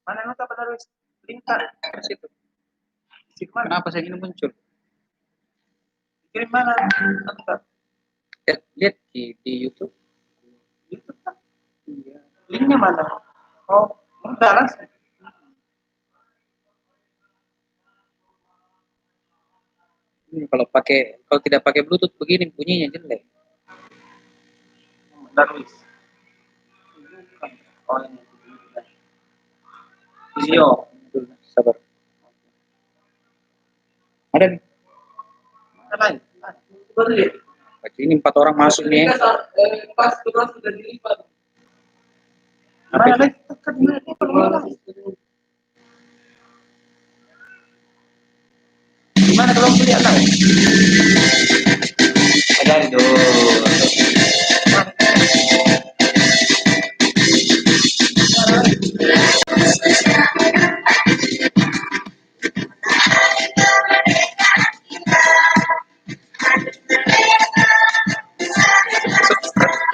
Mana nota penulis lingkar ke situ? Kenapa saya ini muncul? Kirim mana? Lihat di YouTube. YouTube kan? Iya. Linknya mana? Oh, udah langsung. Kalau tidak pakai Bluetooth begini bunyinya jelek. Darwis. Oh, ini. Video. Sabar. Ada nih. Ada. Ini 4 orang masuk nih. Pas terus sudah dilipat. Mana lagi? Gimana kalau lihat tahu? Ada itu.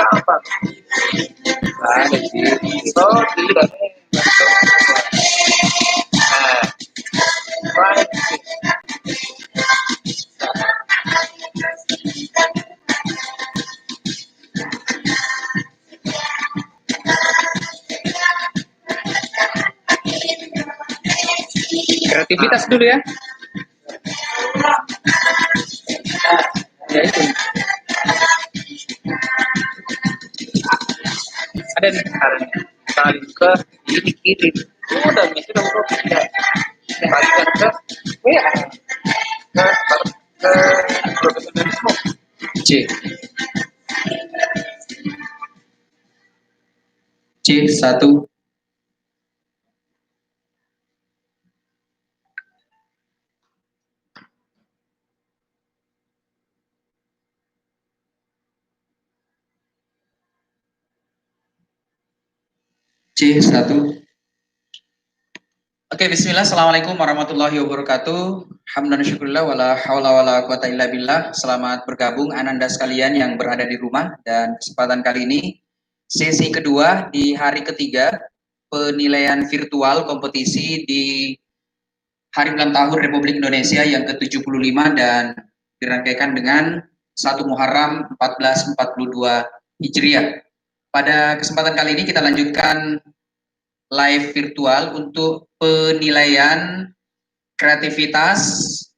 Apa? Ada sih. Oh, tidak. Baik. Kreativitas dulu ya. Ya itu. Ada nih caranya. Kali ke ini kirim. Udah sudah tidak. Kembalikan ke WA. Ke profesionalisme. C1. C1. Oke, bismillah. Assalamualaikum warahmatullahi wabarakatuh. Hamdan syukurillah wala haula wala quwata illa billah. Selamat bergabung Ananda sekalian yang berada di rumah, dan kesempatan kali ini sesi kedua di hari ketiga penilaian virtual kompetisi di Hari Ulang Tahun Republik Indonesia yang ke-75 dan dirangkaikan dengan 1 Muharram 1442 Hijriah. Pada kesempatan kali ini kita lanjutkan live virtual untuk penilaian kreativitas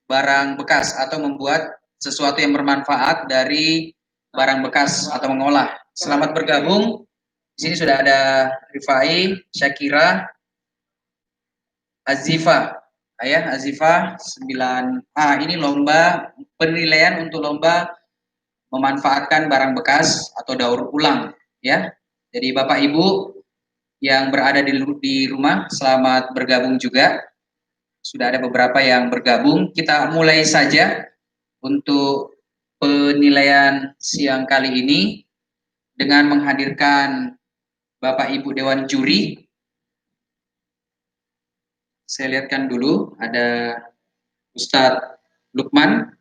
barang bekas atau membuat sesuatu yang bermanfaat dari barang bekas atau mengolah. Selamat bergabung. Di sini sudah ada Rifai, Syakira, Azifa. Azifa 9A. Ini lomba penilaian untuk lomba memanfaatkan barang bekas atau daur ulang ya. Jadi Bapak Ibu yang berada di rumah, selamat bergabung juga. Sudah ada beberapa yang bergabung. Kita mulai saja untuk penilaian siang kali ini dengan menghadirkan Bapak Ibu Dewan Juri. Saya lihatkan dulu ada Ustadz Lukman,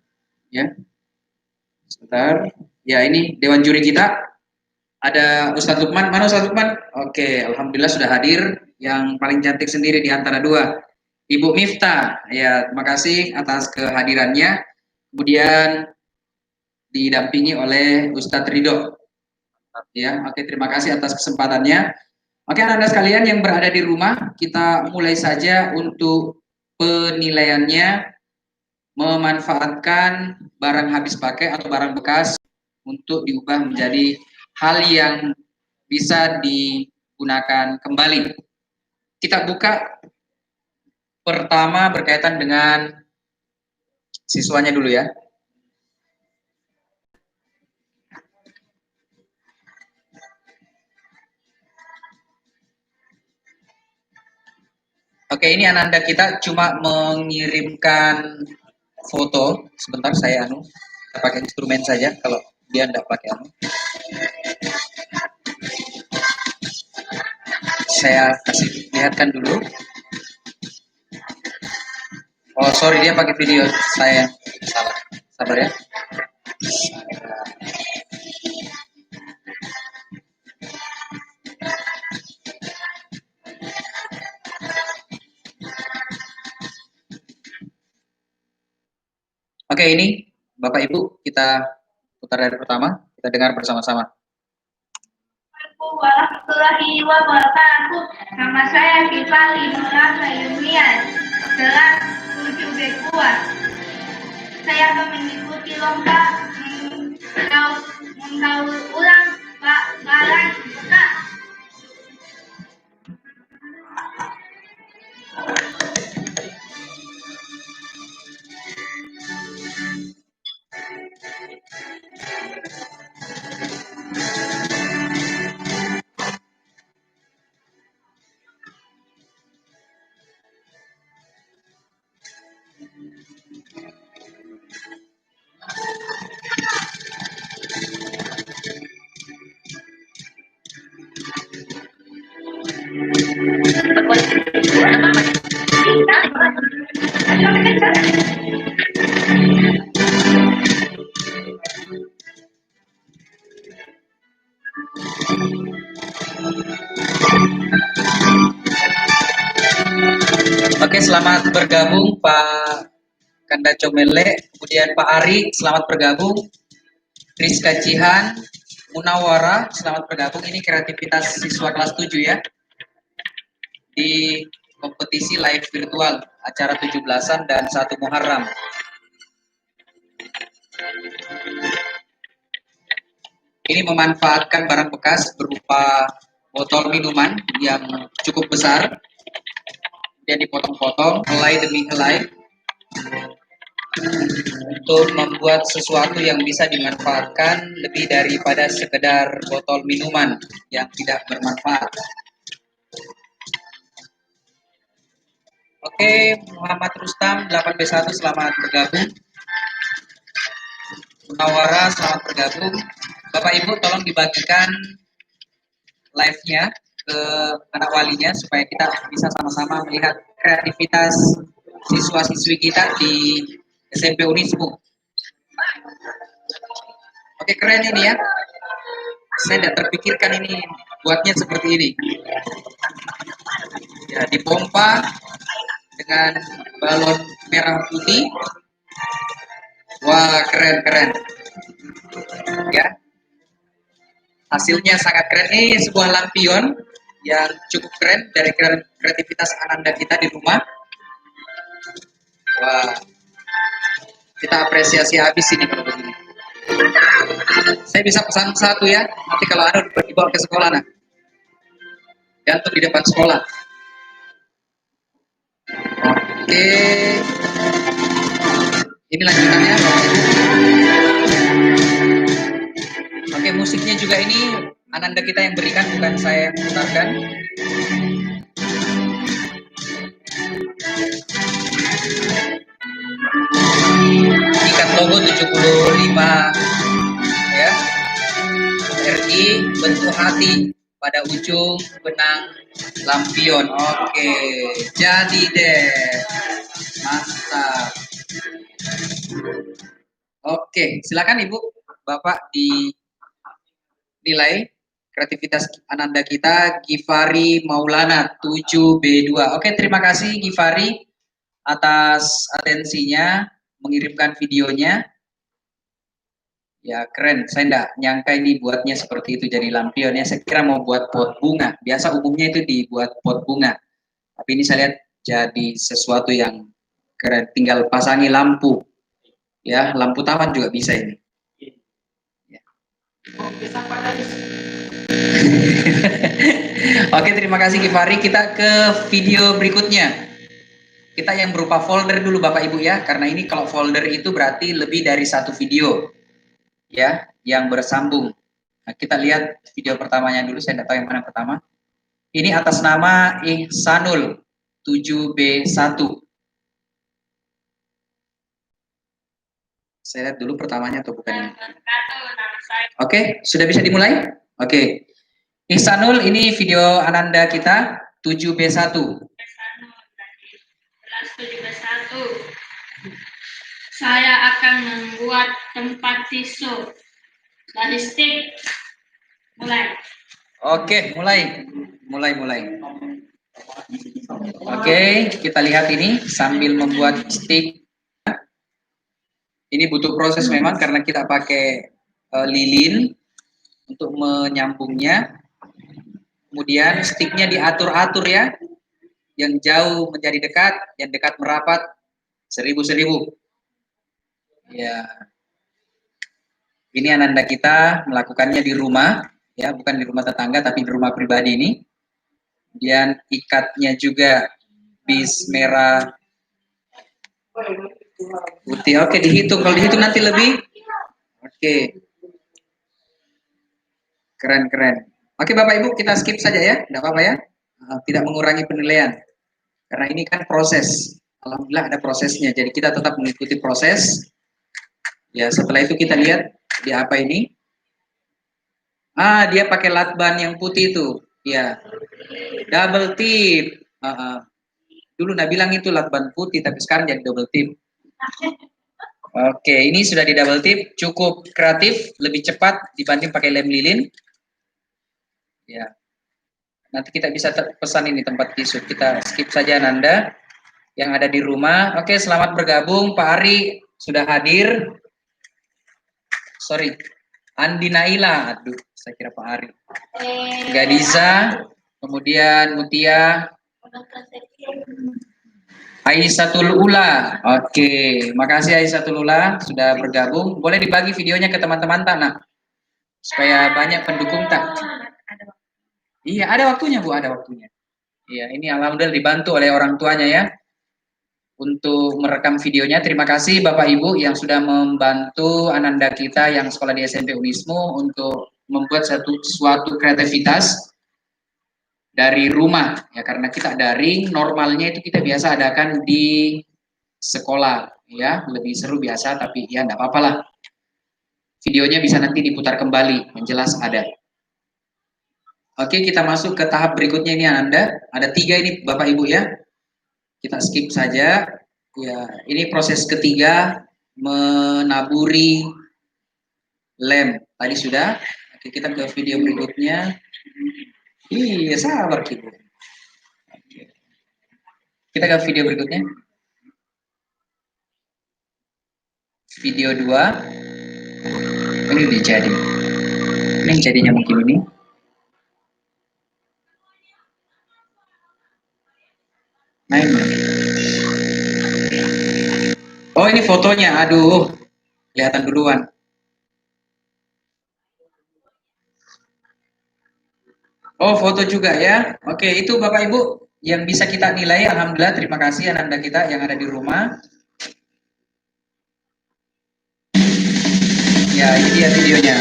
ya. Sebentar. Ya, ini Dewan Juri kita. Ada Ustadz Lukman. Mana Ustadz Lukman? Oke, alhamdulillah sudah hadir. Yang paling cantik sendiri di antara dua. Ibu Miftah. Ya, terima kasih atas kehadirannya. Kemudian didampingi oleh Ustadz Ridho. Ya, oke, terima kasih atas kesempatannya. Oke, Anda sekalian yang berada di rumah, kita mulai saja untuk penilaiannya memanfaatkan barang habis pakai atau barang bekas untuk diubah menjadi hal yang bisa digunakan kembali. Kita buka pertama berkaitan dengan siswanya dulu ya. Oke, ini Ananda kita cuma mengirimkan foto. Sebentar saya pakai instrumen saja kalau dia tidak pakai Saya kasih lihatkan dulu. Oh, sorry dia pakai video. Saya salah. Sabar ya. Oke, ini Bapak Ibu kita putar dari pertama, kita dengar bersama-sama. Assalamualaikum warahmatullahi wabarakatuh. Nama saya Kifali Nurah Sayumian, kelas 7B kuat. Saya akan mengikuti lomba menggaul ulang barang bekas. Oke, selamat bergabung Pak Kanda Comele, kemudian Pak Ari, selamat bergabung. Rizka Cihan, Munawara, selamat bergabung. Ini kreativitas siswa kelas 7 ya. Di kompetisi live virtual, acara 17-an dan 1 Muharram. Ini memanfaatkan barang bekas berupa botol minuman yang cukup besar, kemudian dipotong-potong helai demi helai untuk membuat sesuatu yang bisa dimanfaatkan lebih daripada sekedar botol minuman yang tidak bermanfaat. Oke, Muhammad Rustam 8B1 selamat bergabung. Munawara selamat bergabung. Bapak Ibu tolong dibagikan live-nya ke anak walinya supaya kita bisa sama-sama melihat kreativitas siswa-siswi kita di SMP Unismu. Oke, keren ini ya. Saya tidak terpikirkan ini buatnya seperti ini. Ya, dipompa dengan balon merah putih. Wah, keren-keren. Ya. Hasilnya sangat keren. Ini sebuah lampion yang cukup keren dari kreativitas Ananda kita di rumah. Wah, kita apresiasi habis ini kalau begini. Saya bisa pesan satu ya, nanti kalau ada dibawa ke sekolah nah. Gantung di depan sekolah. Oke. Ini lanjutannya. Oke, musiknya juga ini Ananda kita yang berikan, bukan saya yang putarkan. Ikat logo 75 ya. RI bentuk hati pada ujung benang lampion. Oke, jadi deh. Mantap. Oke, silakan Ibu, Bapak dinilai kreativitas Ananda kita. Gifari Maulana 7B2. Oke, terima kasih Gifari atas atensinya mengirimkan videonya. Ya keren, saya enggak nyangka ini buatnya seperti itu jadi lampionnya. Saya kira mau buat pot bunga. Biasa umumnya itu dibuat pot bunga. Tapi ini saya lihat jadi sesuatu yang keren. Tinggal pasangi lampu. Ya, lampu taman juga bisa ini. Ya. Oke, terima kasih Gifari. Kita ke video berikutnya. Kita yang berupa folder dulu Bapak Ibu ya. Karena ini kalau folder itu berarti lebih dari satu video. Ya, yang bersambung. Nah, kita lihat video pertamanya dulu, saya tidak tahu yang mana pertama. Ini atas nama Ihsanul. 7B1. Saya lihat dulu pertamanya atau bukan ini. Oke, sudah bisa dimulai? Oke. Ihsanul, ini video Ananda kita 7B1. Kelas 7B1. Saya akan membuat tempat tisu dari stick. Mulai. Oke, mulai. Oke, kita lihat ini sambil membuat stick. Ini butuh proses memang karena kita pakai lilin untuk menyambungnya. Kemudian sticknya diatur-atur ya. Yang jauh menjadi dekat, yang dekat merapat 1000. Ya. Ini Ananda kita melakukannya di rumah, ya, bukan di rumah tetangga tapi di rumah pribadi ini. Kemudian ikatnya juga bis merah putih. Oke, dihitung. Kalau dihitung nanti lebih. Oke. Keren. Oke, Bapak Ibu, kita skip saja ya. Tidak apa-apa ya. Tidak mengurangi penilaian. Karena ini kan proses. Alhamdulillah ada prosesnya. Jadi kita tetap mengikuti proses. Ya, setelah itu kita lihat dia apa ini. Dia pakai lakban yang putih itu. Ya. Double tip. Dulu bilang itu lakban putih, tapi sekarang jadi double tip. Oke, ini sudah di double tip, cukup kreatif, lebih cepat dibanding pakai lem lilin. Ya, nanti kita bisa pesan ini tempat tisu. Kita skip saja Nanda yang ada di rumah. Oke, selamat bergabung Pak Ari sudah hadir. Sorry, Andi Naila. Aduh, saya kira Pak Ari. Gadiza, kemudian Mutia. Aisyahul Ula. Oke, makasih Aisyahul Ula sudah bergabung. Boleh dibagi videonya ke teman-teman tak, nak? Supaya banyak pendukung tak? Iya, ada waktunya Bu, ada waktunya. Iya, ini alhamdulillah dibantu oleh orang tuanya ya. Untuk merekam videonya, terima kasih Bapak Ibu yang sudah membantu Ananda kita yang sekolah di SMP Unismo untuk membuat suatu kreativitas dari rumah ya, karena kita daring, normalnya itu kita biasa adakan di sekolah ya, lebih seru biasa, tapi ya enggak apa-apa lah. Videonya bisa nanti diputar kembali, menjelas ada. Oke, kita masuk ke tahap berikutnya ini Ananda. Ada 3 ini Bapak Ibu ya. Kita skip saja. Ya, ini proses ketiga menaburi lem. Tadi sudah. Oke, kita ke video berikutnya. Iya, sabar Ibu. Kita ke video berikutnya. Video 2. Ini udah jadi. Ini jadinya mungkin ini. Main. Oh, ini fotonya. Aduh. Kelihatan duluan. Oh, foto juga ya. Oke, itu Bapak Ibu yang bisa kita nilai. Alhamdulillah, terima kasih Ananda kita yang ada di rumah. Ya, ini dia videonya.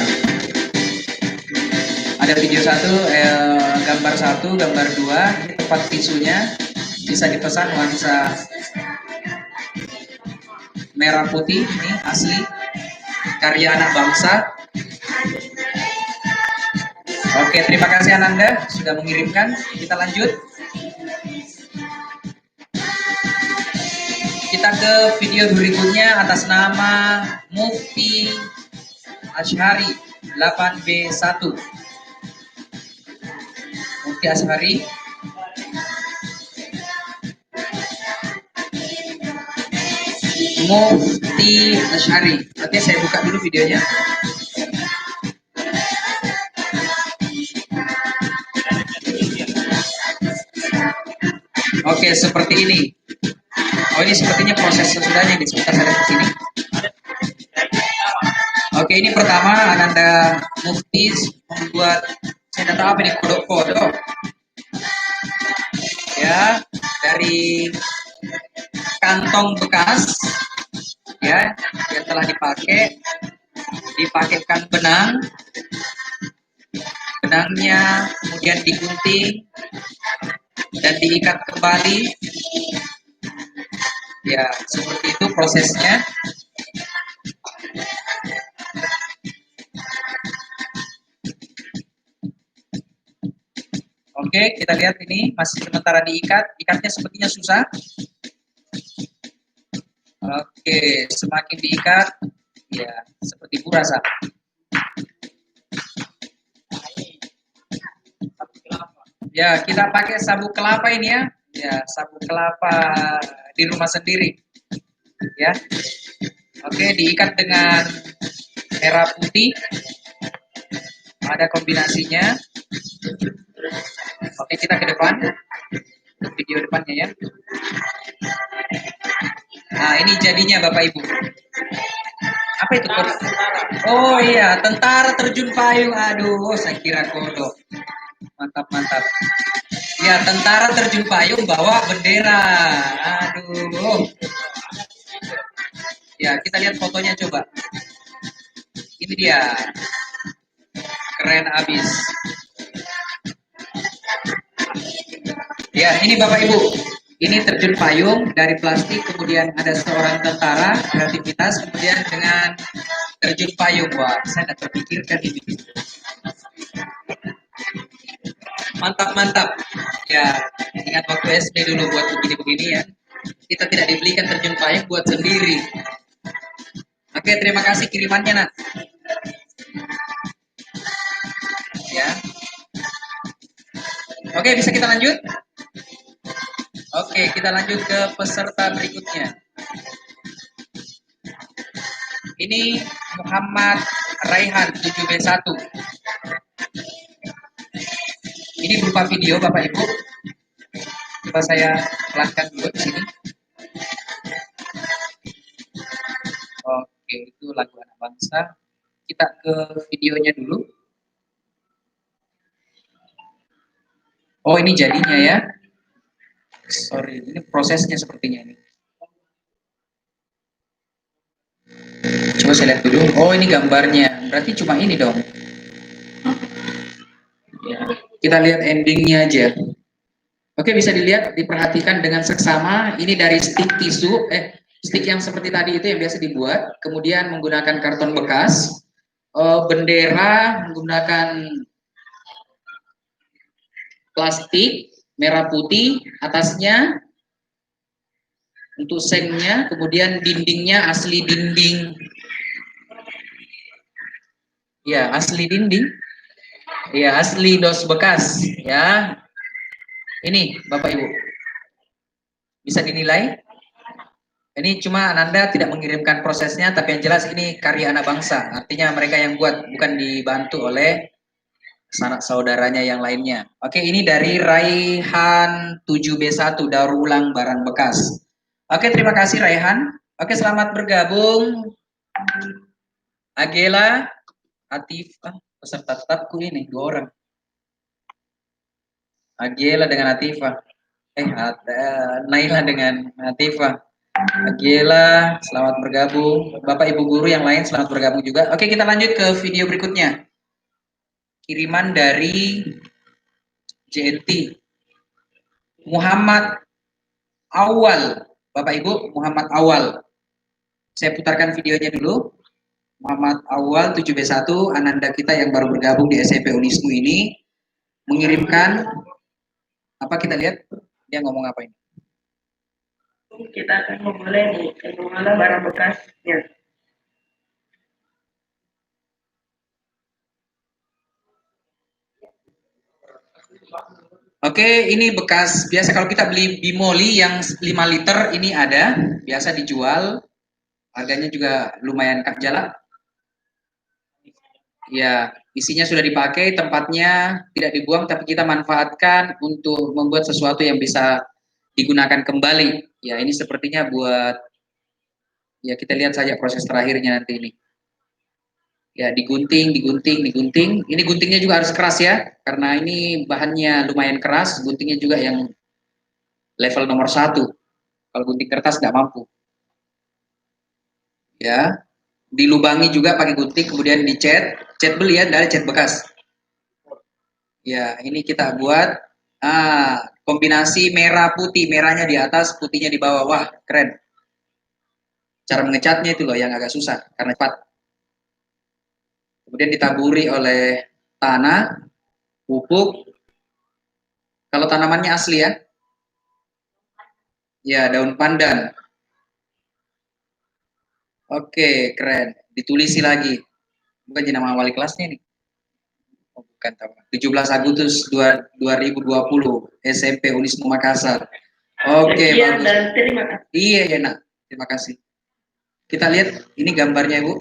Ada video 1, gambar 1, gambar 2. Ini tempat tisunya. Bisa dipesan nuansa merah putih. Ini asli karya anak bangsa. Oke, terima kasih Ananda sudah mengirimkan. Kita lanjut. Kita ke video berikutnya atas nama Mufti Ashari 8B1. Mufti Ashari. Mufti Ashari. Oke, saya buka dulu videonya. Oke, seperti ini. Oh, ini sepertinya proses sesudahnya di sekitar saya di sini. Oke, ini pertama Ananda Mufti membuat, saya tidak tahu apa ini, kodok-kodok. Ya, dari kantong bekas ya yang telah dipakaikan benangnya kemudian digunting dan diikat kembali. Ya, seperti itu prosesnya. Oke, kita lihat ini masih sementara diikat. Ikatnya sepertinya susah. Oke, semakin diikat, ya seperti burasa. Ya, kita pakai sabuk kelapa ini ya. Ya, sabuk kelapa di rumah sendiri. Ya. Oke, diikat dengan merah putih. Ada kombinasinya. Oke, kita ke depan. Video depannya ya. Nah, ini jadinya Bapak Ibu. Apa itu? Oh iya, tentara terjun payung. Aduh, saya kira kodok. Mantap, mantap. Ya, tentara terjun payung bawa bendera. Aduh. Ya, kita lihat fotonya coba. Ini dia. Keren abis. Ya, ini Bapak Ibu. Ini terjun payung dari plastik, kemudian ada seorang tentara, kreativitas, kemudian dengan terjun payung. Wah, saya tidak terpikirkan ini. Mantap, mantap. Ya, ingat waktu SD dulu buat begini-begini ya. Kita tidak dibelikan terjun payung, buat sendiri. Oke, terima kasih kirimannya, Nak. Ya. Oke, bisa kita lanjut? Oke, kita lanjut ke peserta berikutnya. Ini Muhammad Raihan 7B1. Ini berupa video Bapak Ibu. Coba saya pelankan dulu di sini. Oke, itu lagu anak bangsa. Kita ke videonya dulu. Oh, ini jadinya ya. Sorry, ini prosesnya sepertinya ini. Coba saya lihat dulu. Oh, ini gambarnya. Berarti cuma ini dong. Ya, kita lihat endingnya aja. Oke, bisa dilihat, diperhatikan dengan seksama. Ini dari stick tisu, stick yang seperti tadi itu yang biasa dibuat. Kemudian menggunakan karton bekas. Bendera menggunakan plastik merah putih atasnya untuk sengnya, kemudian dindingnya asli dinding. Ya, asli dinding. Ya, asli dos bekas. Ya, ini Bapak Ibu. Bisa dinilai. Ini cuma Ananda tidak mengirimkan prosesnya, tapi yang jelas ini karya anak bangsa. Artinya mereka yang buat, bukan dibantu oleh sanak saudaranya yang lainnya. Oke, ini dari Raihan 7B1, daur ulang barang bekas. Oke, terima kasih Raihan. Oke, selamat bergabung Agela, Atifah, peserta tetapku ini, 2 orang. Agela dengan Atifah. Naila dengan Atifah. Agela, selamat bergabung. Bapak Ibu guru yang lain selamat bergabung juga. Oke, kita lanjut ke video berikutnya. Kiriman dari JNT. Muhammad Awal. Bapak Ibu, Muhammad Awal. Saya putarkan videonya dulu. Muhammad Awal 7B1, Ananda kita yang baru bergabung di SMP Unismu ini mengirimkan apa, kita lihat dia ngomong apa ini. Kita akan memulai nih mengolah barang bekasnya. Oke, ini bekas biasa kalau kita beli bimoli yang 5 liter ini ada, biasa dijual. Harganya juga lumayan kak jala. Ya, isinya sudah dipakai, tempatnya tidak dibuang tapi kita manfaatkan untuk membuat sesuatu yang bisa digunakan kembali. Ya, ini sepertinya buat, ya kita lihat saja proses terakhirnya nanti ini. Ya, digunting, digunting, digunting. Ini guntingnya juga harus keras ya, karena ini bahannya lumayan keras. Guntingnya juga yang level nomor 1. Kalau gunting kertas nggak mampu. Ya, dilubangi juga pakai gunting, kemudian dicat. Cat beli ya, dari cat bekas. Ya, ini kita buat Kombinasi merah putih, merahnya di atas, putihnya di bawah. Wah, keren. Cara mengecatnya itu loh yang agak susah karena cepat. Kemudian ditaburi oleh tanah, pupuk. Kalau tanamannya asli ya. Ya, daun pandan. Oke, keren. Ditulisi lagi. Bukan nama wali kelasnya nih. Oh, bukan tahu. 17 Agustus 2020 SMP Unismu Makassar. Oke, Sekian bagus. dan terima kasih. Iya ya nak, terima kasih. Kita lihat ini gambarnya Ibu.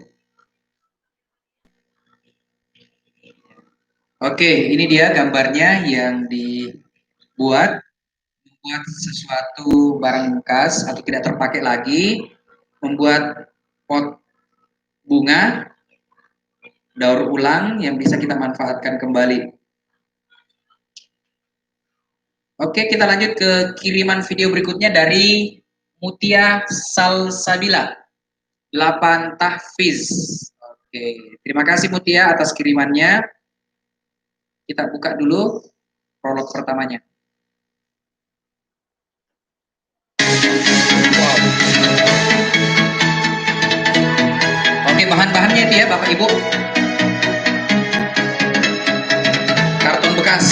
Oke, ini dia gambarnya yang dibuat sesuatu barang bekas atau tidak terpakai lagi, membuat pot bunga daur ulang yang bisa kita manfaatkan kembali. Oke, kita lanjut ke kiriman video berikutnya dari Mutia Salsabila 8 tahfiz. Oke, terima kasih Mutia atas kirimannya. Kita buka dulu prolog pertamanya. Wow. Oke, bahan-bahannya itu ya Bapak Ibu. Karton bekas.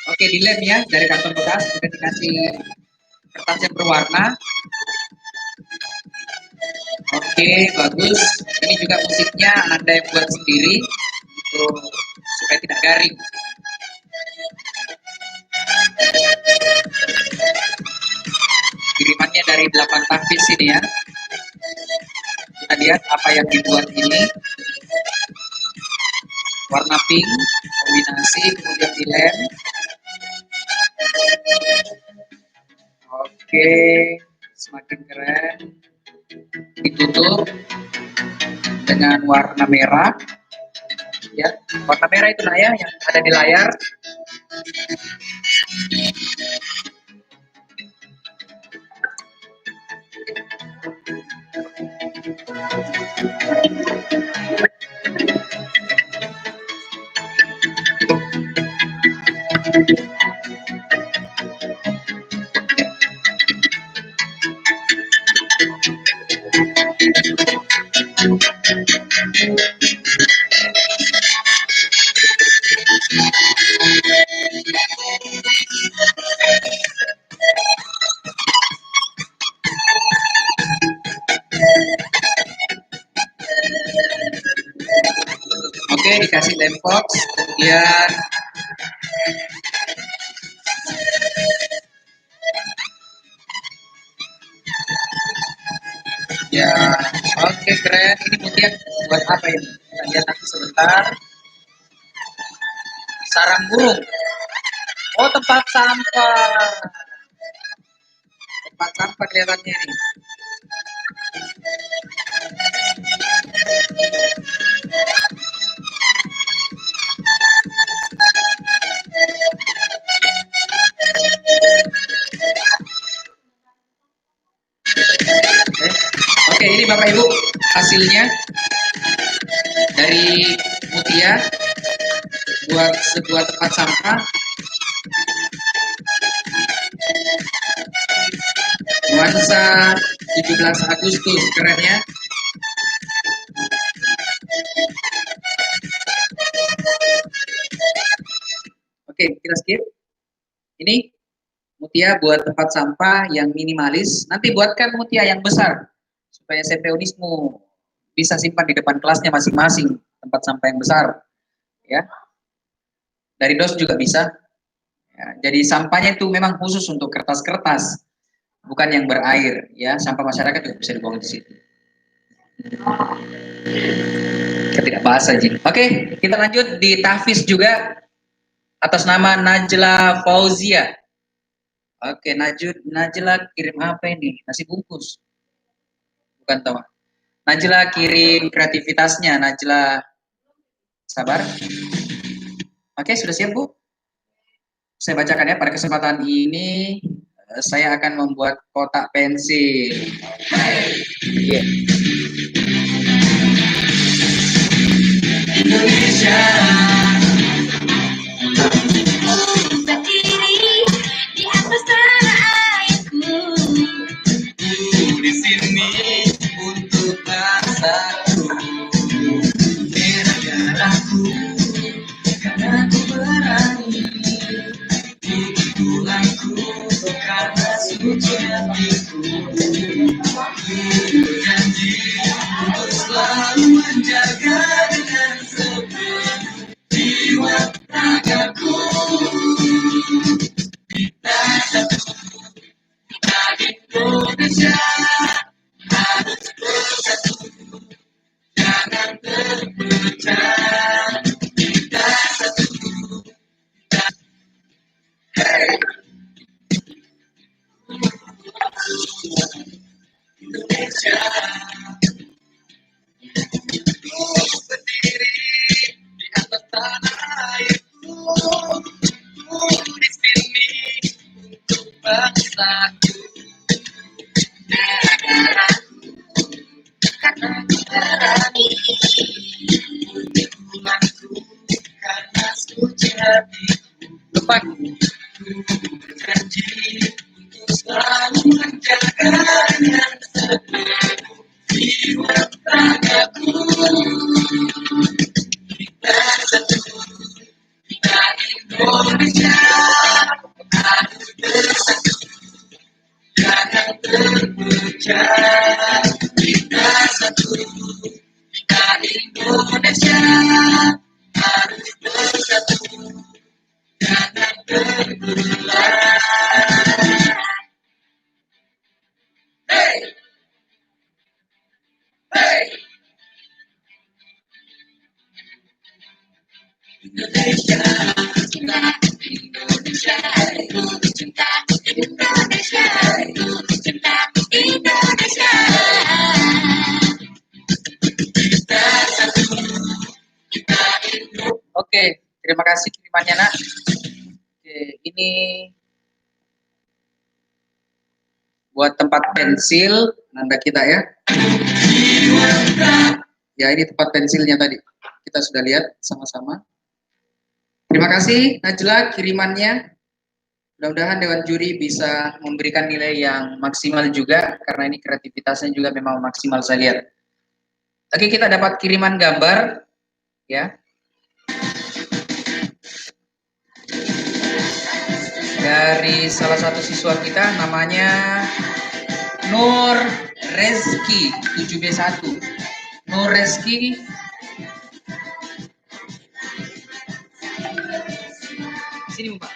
Oke, dilem ya dari karton bekas, kita dikasih kertas yang berwarna. Oke, bagus. Ini juga musiknya Anda yang buat sendiri untuk supaya tidak garing. Kirimannya dari 8 tahfiz ini ya. Kita lihat apa yang dibuat ini. Warna pink, kombinasi, kemudian dilem. Oke, semakin keren. Ditutup dengan warna merah. Ya, warna merah itu nah ya yang ada di layar. Oke, dikasih lem box, kemudian ya, oke keren. Ini kemudian buat apa ini? Kita lihat nanti sebentar. Sarang burung. Oh, tempat sampah. Tempat sampah kelihatannya ini. Oke, ini Bapak Ibu hasilnya dari Mutia buat sebuah tempat sampah. Nuansa 17 Agustus, keren ya. Oke, kita skip. Ini Mutia buat tempat sampah yang minimalis. Nanti buatkan Mutia yang besar supaya SMP Unismu bisa simpan di depan kelasnya masing-masing tempat sampah yang besar. Ya. Dari dos juga bisa. Ya, jadi sampahnya itu memang khusus untuk kertas-kertas, bukan yang berair. Ya, sampah masyarakat juga bisa dibuang di situ. Kita tidak bahas aja. Oke, kita lanjut di tahfiz juga atas nama Najla Fauzia. Oke, Najla kirim apa ini? Nasi bungkus. Bukan tahu. Najla kirim kreativitasnya. Najla, sabar. Oke, sudah siap Bu? Saya bacakan ya, pada kesempatan ini saya akan membuat kotak pensil. Yeah. Indonesia berdiri di atas tanah airku, di sini untuk bangsaku, merah darahku, karena ku berani, tinggi tulangku, karena suci hatiku, berjanji untuk selalu menjaga dengan sepenuh jiwa ragaku. Kita satu, kita Indonesia harus bersatu, jangan terpecah. Kita satu, hey. Indonesia berdiri di atas tanah airku, di sini untuk bangsaku, darahku, karena ku berani, tulangku, karena suci hatiku, lepas berjanji untuk selalu menjaga dengan sepenuh jiwa ragaku. Kita satu, kita Indonesia harus bersatu, jangan terpecah. Kita satu, kita Indonesia harus bersatu, jangan terbelah. Hey, hey. Indonesia, cinta Indonesia, cinta Indonesia, cinta Indonesia. Kita satu, kita Indonesia. Oke, terima kasih kirimannya Nak. Oke, ini buat tempat pensil Nanda kita ya. Ya, ini tempat pensilnya tadi. Kita sudah lihat sama-sama. Terima kasih Najla kirimannya. Mudah-mudahan Dewan Juri bisa memberikan nilai yang maksimal juga, karena ini kreativitasnya juga memang maksimal saya lihat. Oke, kita dapat kiriman gambar ya. Dari salah satu siswa kita namanya Nur Rezki 7B1. Nur Rezki sini Mbak.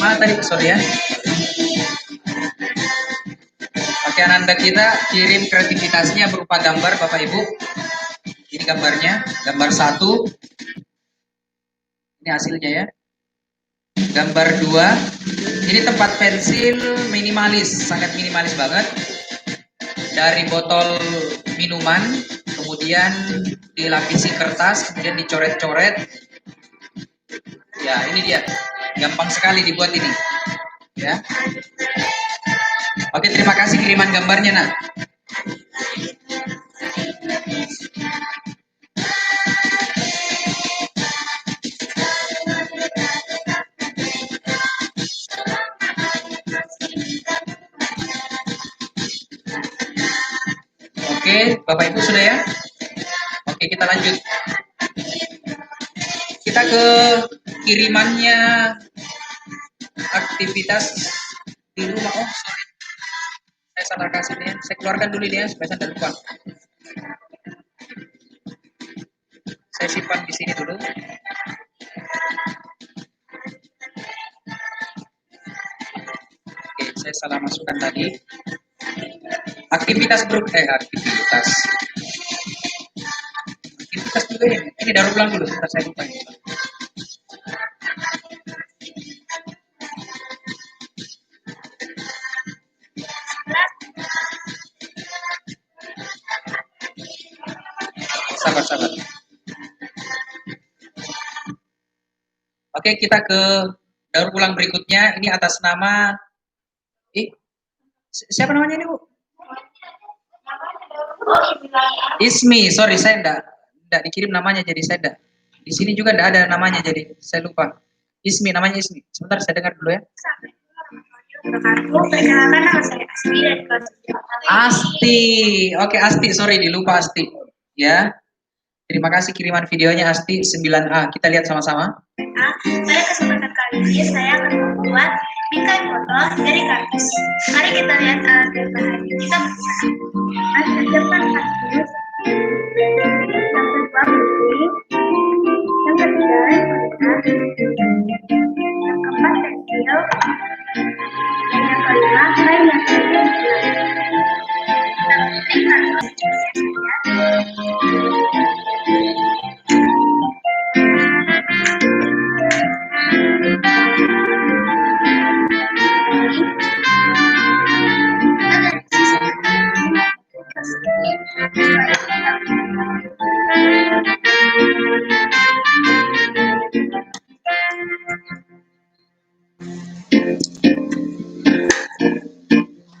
Mana tadi sorry ya. Oke, Ananda kita kirim kreativitasnya berupa gambar Bapak Ibu. Ini gambarnya, gambar 1. Ini hasilnya ya. Gambar 2. Ini tempat pensil minimalis, sangat minimalis banget. Dari botol minuman, kemudian dilapisi kertas, kemudian dicoret-coret. Ya, ini dia. Gampang sekali dibuat ini. Ya. Oke, terima kasih kiriman gambarnya, Nak. Oke, Bapak Ibu sudah ya? Oke, kita lanjut. Kita ke kirimannya aktivitas di rumah. Oh, sorry. Saya salah kasih nih. Saya keluarkan dulu dia supaya saya tidak lupa. Saya simpan di sini dulu. Oke, saya salah masukkan tadi. Aktivitas grup aktivitas. Aktivitas juga ini. Ini daur ulang dulu, sebentar saya lupa ini. Sabar. Oke, kita ke daur ulang berikutnya. Ini atas nama siapa namanya ini, Bu? Ismi. Sorry, saya enggak dikirim namanya, jadi saya enggak. Di sini juga enggak ada namanya, jadi saya lupa. Ismi, namanya Ismi. Sebentar, saya dengar dulu ya. Perkenalkan nama saya Asti dari kelas Asti. Oke, Asti. Sorry, dilupa Asti. Ya. Terima kasih kiriman videonya Asti 9A. Kita lihat sama-sama. Pada kesempatan kali ini saya akan membuat bingkai foto dari kardus. Mari kita lihat alat dan bahan yang kita butuhkan. Alat depan kardus, yang kedua putih, yang ketiga lem pulsa, yang keempat pensil, dan yang kelima kain yang sudah dibuat. Kita pilih kardus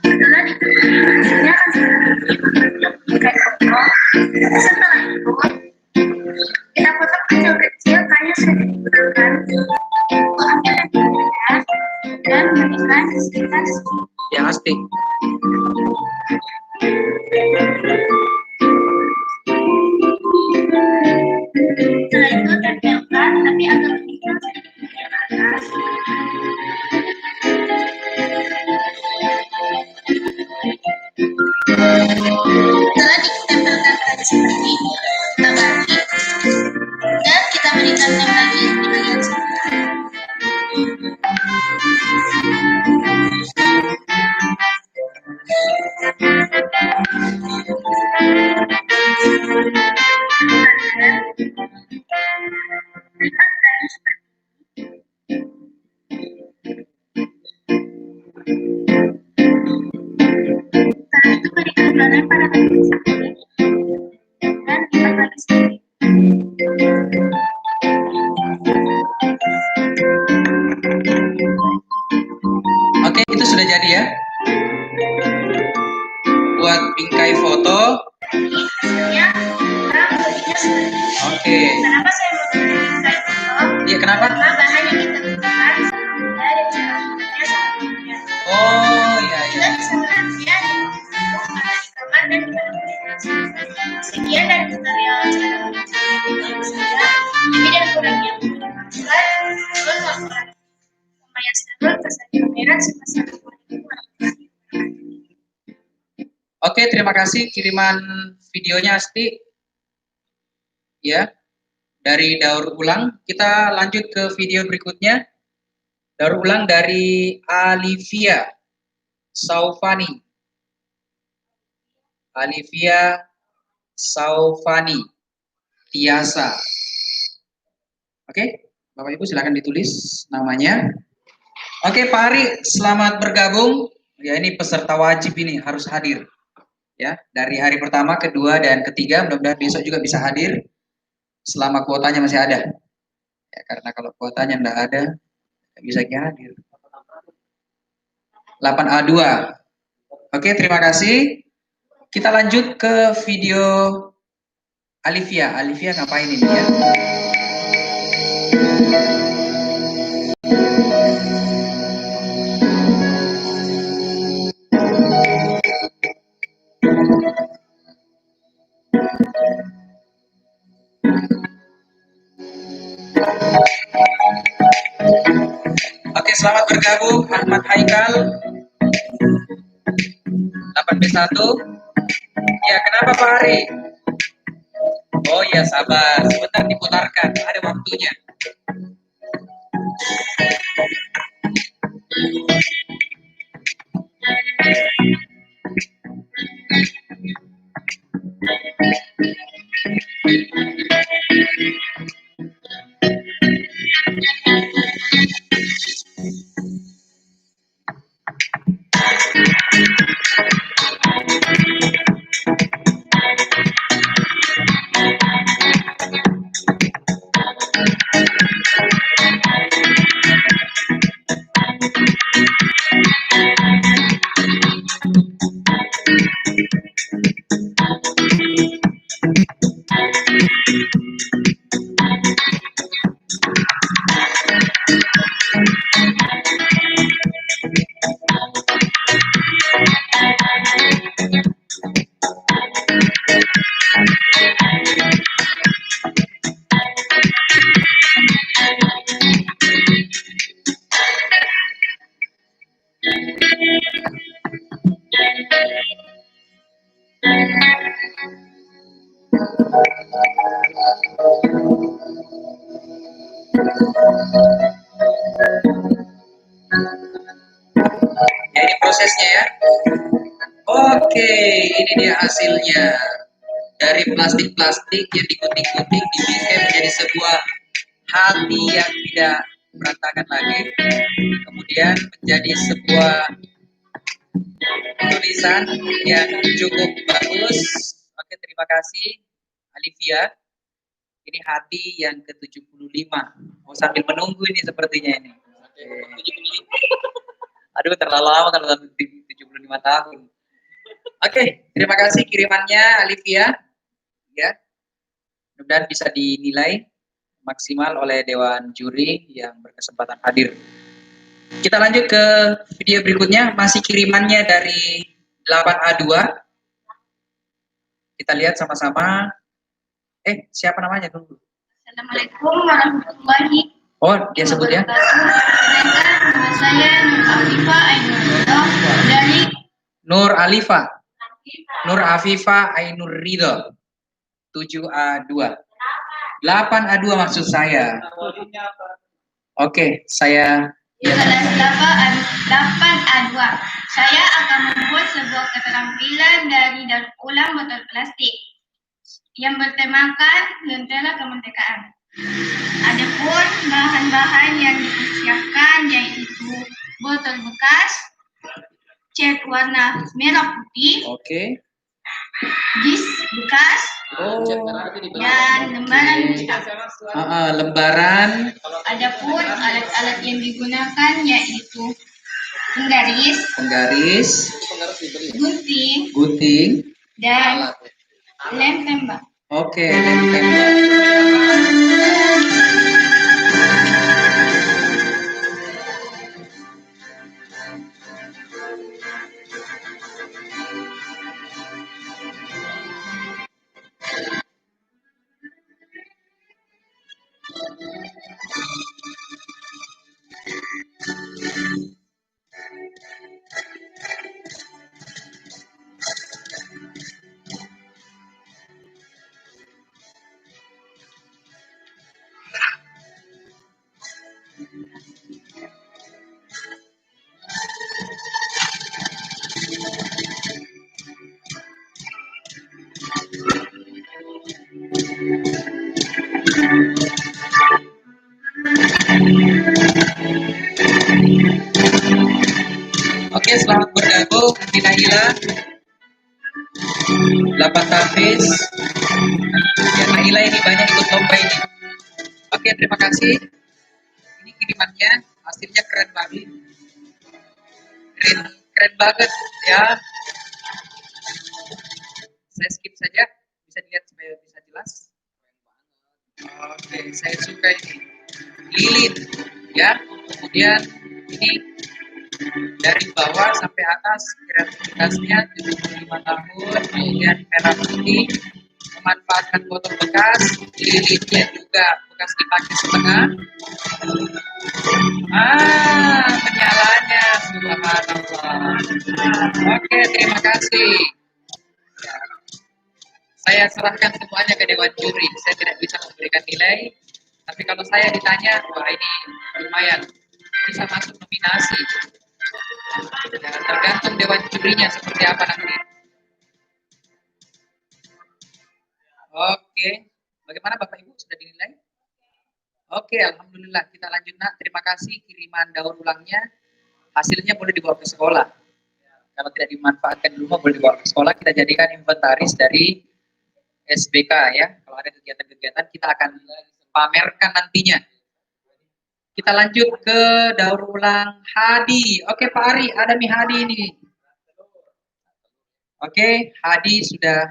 setelah hasilnya akan bingkai foto. Setelah itu kita potong kecil-kecil kain yang sudah digunakan. Ambil yang berbeda dan berikan sekitar Ya, Asti. setelah itu tempelkan tapi agak meninggal sedikit ke atas. Setelah ditempelkan tadi seperti ini, kita balik dan kita berikan lem lagi di bagian sini. Setelah itu berikan lem pada bagian sini dan lipat lagi sedikit. Oke, itu sudah jadi ya. Buat bingkai foto. Hasilnya kurang lebihnya seperti ini. Oke. Kenapa saya memilih bingkai foto? Iya, kenapa? Karena bahan yang kita gunakan sangat mudah dan cara membuatnya sangat mudah. Oh, iya. Kita bisa melihatnya di buku, ada di kamar dan di mana-mana. Sekian dari tutorial cara membuat bingkai saya. Lebih dan kurangnya mohon dimaafkan. Mohon laporan. Lumayan seru pesan kamera sebesar 2.000. Oke, terima kasih kiriman videonya Asti. Ya. Dari daur ulang, kita lanjut ke video berikutnya. Daur ulang dari Alivia Saufani. Alivia Saufani Tiasa. Oke, Bapak Ibu silakan ditulis namanya. Oke, Pak Ari, selamat bergabung. Ya, ini peserta wajib ini harus hadir. Ya, dari hari pertama, kedua, dan ketiga, mudah-mudahan besok juga bisa hadir selama kuotanya masih ada. Ya, karena kalau kuotanya tidak ada, tidak bisa hadir. 8A2. Oke, terima kasih. Kita lanjut ke video Alivia. Alivia ngapain ini ya? selamat bergabung Ahmad Haikal 8B1. Ya, kenapa Pak Ari? Oh ya, sabar, sebentar diputarkan, ada waktunya. Ya, ini prosesnya ya. Oke, ini dia hasilnya. Dari plastik-plastik yang digunting-gunting dibikin menjadi sebuah hati yang tidak berantakan lagi. Kemudian menjadi sebuah tulisan yang cukup bagus. Oke, terima kasih Alivia. Ini hati yang ke-75. Mau sambil menunggu ini sepertinya ini. Aduh, terlalu lama kalau sampai 75 tahun. Oke, terima kasih kirimannya Alivia. Ya, mudah-mudahan bisa dinilai maksimal oleh Dewan Juri yang berkesempatan hadir. Kita lanjut ke video berikutnya, masih kirimannya dari 8A2. Kita lihat sama-sama. Siapa namanya dulu? Assalamualaikum warahmatullahi Oh, dia sebut ya. Nama saya Nur Alifa Nur Afifa Ainur Ridho 7A2. 8A2 maksud saya. Oke, saya kelas 8A2. Saya akan membuat sebuah keterampilan dari daur ulang botol plastik yang bertemakan Lentera Kemerdekaan. Adapun bahan-bahan yang dipersiapkan yaitu botol bekas, cat warna merah putih, dis bekas, dan lembaran busta. Lembaran. Adapun alat-alat yang digunakan yaitu penggaris, gunting, dan lem tembak. Oke, lem tembak. Oke, selamat bergabung Naila 8 tapis. Ya, Naila ini banyak ikut lomba ini. Oke, terima kasih. Ini kirimannya, hasilnya keren banget. Keren banget ya. Saya skip saja, bisa dilihat supaya bisa jelas. Oke, saya suka ini. Lilin ya. Kemudian ini dari bawah sampai atas kreativitasnya 75 tahun, kemudian merah putih, memanfaatkan botol bekas, lilinnya juga bekas dipakai setengah. Oke, terima kasih. Saya serahkan semuanya ke Dewan Juri. Saya tidak bisa memberikan nilai. Tapi kalau saya ditanya, wah ini lumayan bisa masuk nominasi. Ya, tergantung Dewan Jurinya seperti apa nanti. Oke, bagaimana Bapak Ibu sudah dinilai? Oke, alhamdulillah. Kita lanjut nak. Terima kasih kiriman daur ulangnya. Hasilnya boleh dibawa ke sekolah. Kalau tidak dimanfaatkan di rumah boleh dibawa ke sekolah. Kita jadikan inventaris dari SBK ya. Kalau ada kegiatan-kegiatan kita akan pamerkan nantinya. Kita lanjut ke daur ulang Hadi. Oke Pak Ari, ada nih Hadi ini. Oke, Hadi sudah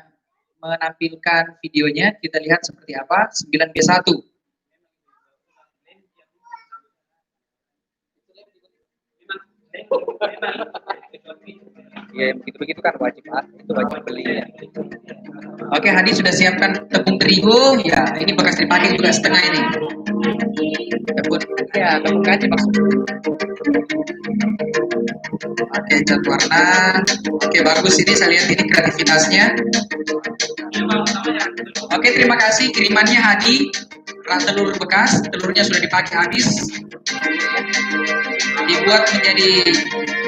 menampilkan videonya. Kita lihat seperti apa. 9B1. Ya, begitu-begitu kan wajib, itu wajib beli ya. Oke, Hadi sudah siapkan tepung terigu. Ya, ini bekas dipakai juga setengah ini. Tepung gaji maksudnya. Oke, cat warna. Oke, bagus ini saya lihat ini kreativitasnya. Oke, terima kasih kirimannya Hadi. Rak telur bekas, telurnya sudah dipakai habis. Dibuat menjadi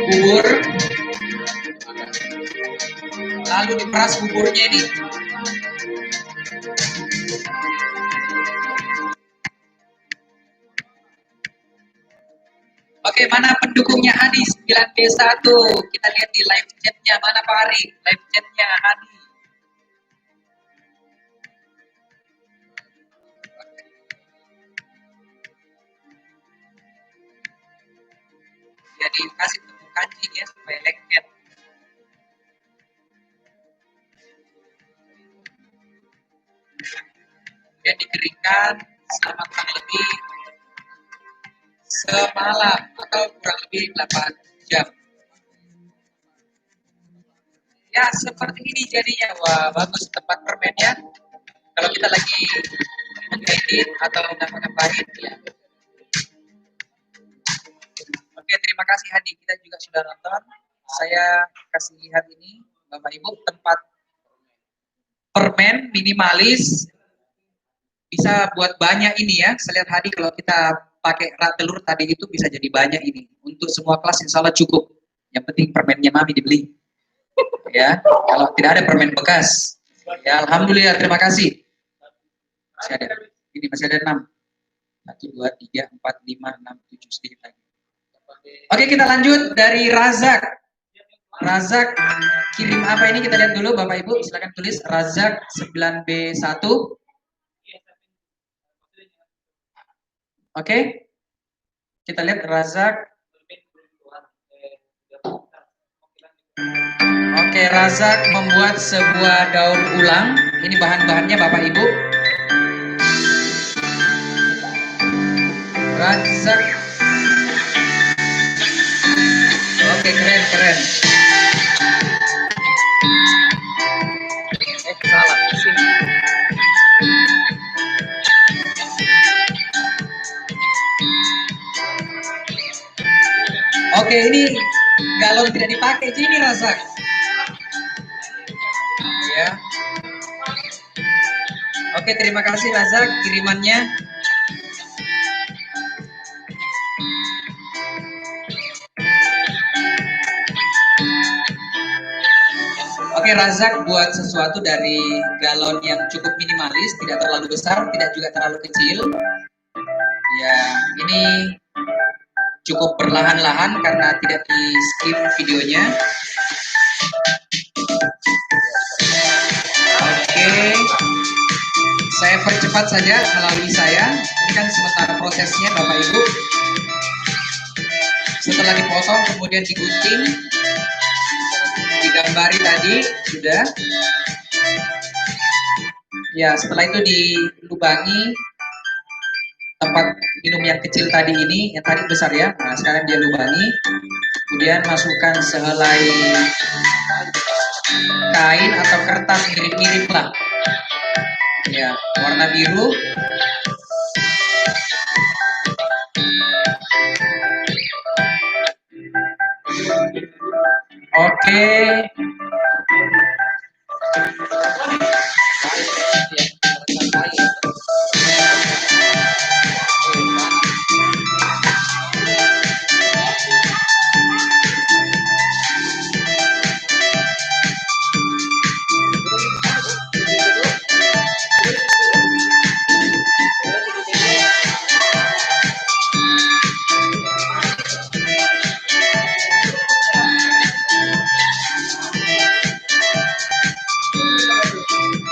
bubur. Lalu diperas buburnya ini. Oke, mana pendukungnya Hadi 9B1? Kita lihat di live chatnya. Mana Pak Ari? Live chatnya Hadi. Jadi kasih tepung kancing ya supaya lengket. Kemudian dikeringkan selama kurang lebih semalam atau kurang lebih 8 jam. Ya seperti ini jadinya. Wah bagus tempat permennya. Kalau kita lagi mengedit atau ngapa-ngapain ya. Oke terima kasih Hadi. Kita juga sudah nonton. Saya kasih lihat ini Bapak Ibu tempat permen minimalis. Bisa buat banyak ini ya. Saya lihat Hadi kalau kita pakai rak telur tadi itu bisa jadi banyak ini. Untuk semua kelas insya Allah cukup. Yang penting permennya Mami dibeli. Ya, kalau tidak ada permen bekas. Ya, alhamdulillah terima kasih. Masih ada. Ini masih ada 6. 1, 2, 3, 4, 5, 6, 7 sedikit lagi. Oke, kita lanjut dari Razak. Razak kirim apa ini kita lihat dulu Bapak Ibu. Silakan tulis Razak 9B1. Oke, kita lihat Razak. Oke, Razak membuat sebuah daur ulang. Ini bahan-bahannya Bapak Ibu. Razak. Oke, keren. Salah sini. Oke, ini galon tidak dipakai, ini Razak. Ya. Oke, terima kasih Razak kirimannya. Oke, Razak buat sesuatu dari galon yang cukup minimalis, tidak terlalu besar, tidak juga terlalu kecil. Ya, ini cukup perlahan-lahan karena tidak di skip videonya. Oke, saya percepat saja melalui saya. Ini kan sementara prosesnya Bapak Ibu. Setelah dipotong kemudian digunting, digambari tadi sudah. Ya, setelah itu dilubangi tempat minum yang kecil tadi ini, yang tadi besar ya. Nah, sekarang dia lubangi. Kemudian masukkan sehelai kain atau kertas mirip-mirip lah. Ya, warna biru. Oke.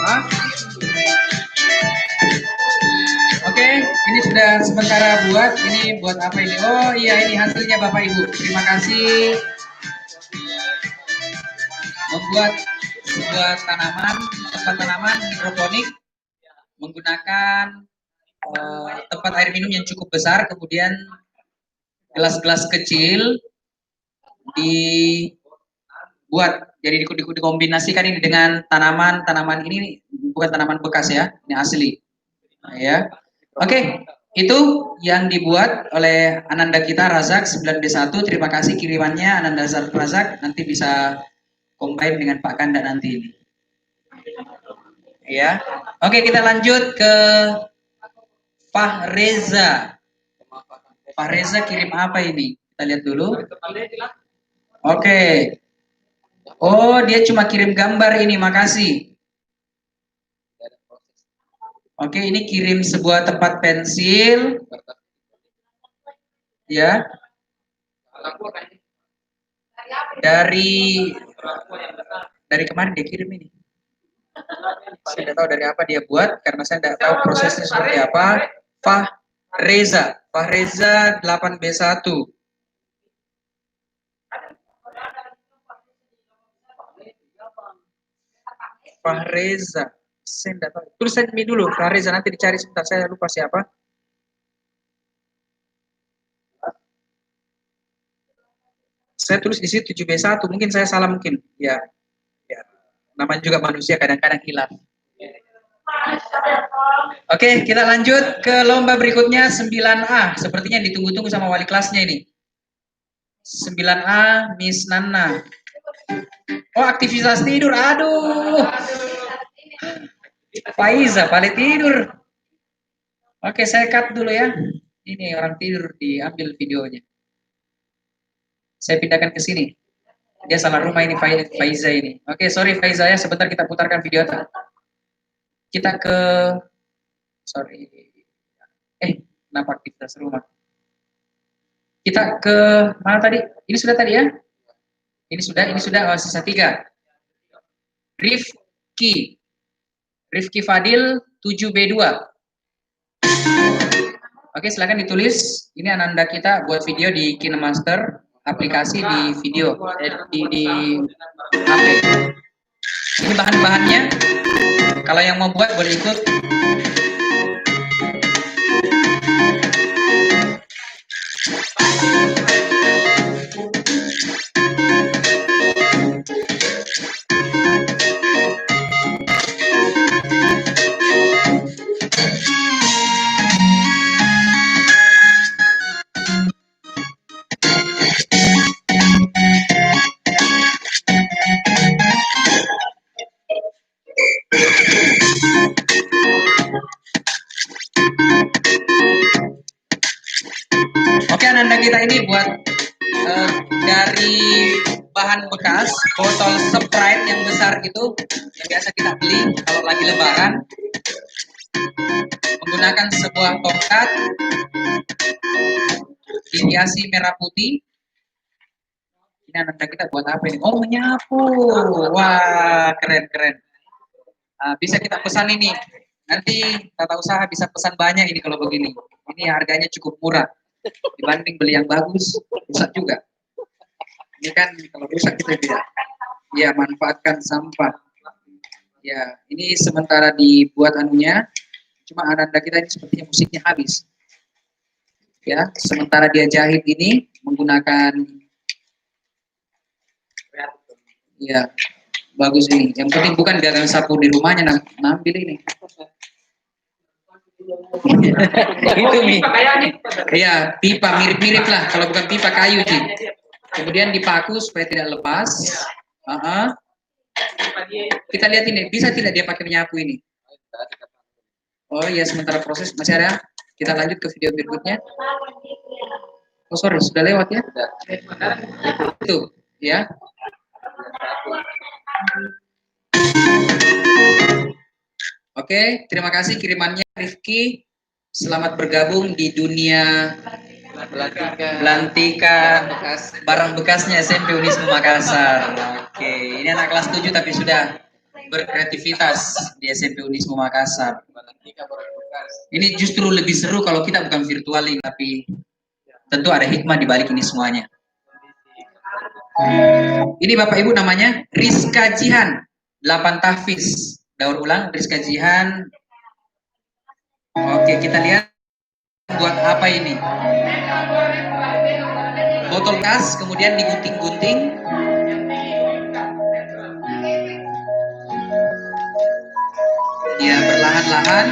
Hah? Oke, ini sudah sementara buat. Ini buat apa ini? Oh iya, ini hasilnya Bapak Ibu. Terima kasih. Membuat sebuah tanaman, tempat tanaman hidroponik menggunakan tempat air minum yang cukup besar, kemudian gelas-gelas kecil dibuat, jadi dikombinasikan ini dengan tanaman ini bukan tanaman bekas ya, ini asli. Ya, oke, itu yang dibuat oleh Ananda kita Razak 9B1. Terima kasih kirimannya Ananda Razak. Nanti bisa combine dengan Pak Kanda nanti ini. Ya, oke, kita lanjut ke Fahreza. Fahreza kirim apa ini? Kita lihat dulu. Oke. Oh, dia cuma kirim gambar ini. Makasih. Oke, ini kirim sebuah tempat pensil. Ya. Dari kemarin dia kirim ini. Saya tidak tahu dari apa dia buat, karena saya tidak tahu prosesnya seperti apa. Fahreza 8B1. Fahreza. Saya tidak tahu. Tulisan ini dulu, Fahreza, nanti dicari sebentar, saya lupa siapa. Saya tulis di situ 7B1, mungkin saya salah mungkin. Ya. Namanya juga manusia kadang-kadang hilang. Oke, kita lanjut ke lomba berikutnya 9A. Sepertinya ditunggu-tunggu sama wali kelasnya ini. 9A Miss Nana. Oh, aktivitas tidur. Aduh. Faiza, pada tidur. Oke, saya cut dulu ya. Ini orang tidur, diambil videonya. Saya pindahkan ke sini. Dia salah rumah ini, Faiza ini. Oke, sorry Faiza ya, sebentar kita putarkan video. Kita ke, sorry. Kenapa aktivitas rumah? Kita ke mana tadi? Ini sudah tadi ya? Ini sudah, sisa 3. Rifki Fadil 7B2. Oke, silakan ditulis. Ini Ananda kita buat video di KineMaster, aplikasi di video di HP. Ini bahan-bahannya. Kalau yang mau buat boleh ikut. Oke, Ananda kita ini buat dari bahan bekas, botol Sprite yang besar itu, yang biasa kita beli kalau lagi lebaran, menggunakan sebuah tongkat dihiasi merah putih. Ini Ananda kita buat apa ini? Oh, menyapu. Wah, keren. Bisa kita pesan ini. Nanti tata usaha bisa pesan banyak ini kalau begini. Ini harganya cukup murah dibanding beli yang bagus, rusak juga. Ini kan kalau rusak kita tidak. Ya, manfaatkan sampah. Ya, ini sementara dibuat anunya. Cuma Ananda kita ini sepertinya musiknya habis. Ya, sementara dia jahit ini menggunakan, ya, bagus ini. Yang penting bukan dia sapu di rumahnya ngambil ini. Itu nih. Iya, pipa mirip-mirip lah. Kalau bukan pipa kayu sih. Kemudian dipaku supaya tidak lepas. Kita lihat ini, bisa tidak dia pakai penyapu ini? Oh iya, sementara proses masih ada. Kita lanjut ke video berikutnya. Oh sorry, sudah lewat ya? Itu, ya. Oke, terima kasih kirimannya Rifki. Selamat bergabung di dunia Belantika barang bekasnya SMP Unismu Makassar. Oke, ini anak kelas 7 tapi sudah berkreativitas di SMP Unismu Makassar. Ini justru lebih seru kalau kita bukan virtual ini, tapi tentu ada hikmah di balik ini semuanya. Ini Bapak Ibu namanya Rizka Jihan, 8 tahfiz. Daur ulang Rizka Jihan. Oke, kita lihat buat apa ini. Botol gas kemudian digunting-gunting. Ya, perlahan-lahan.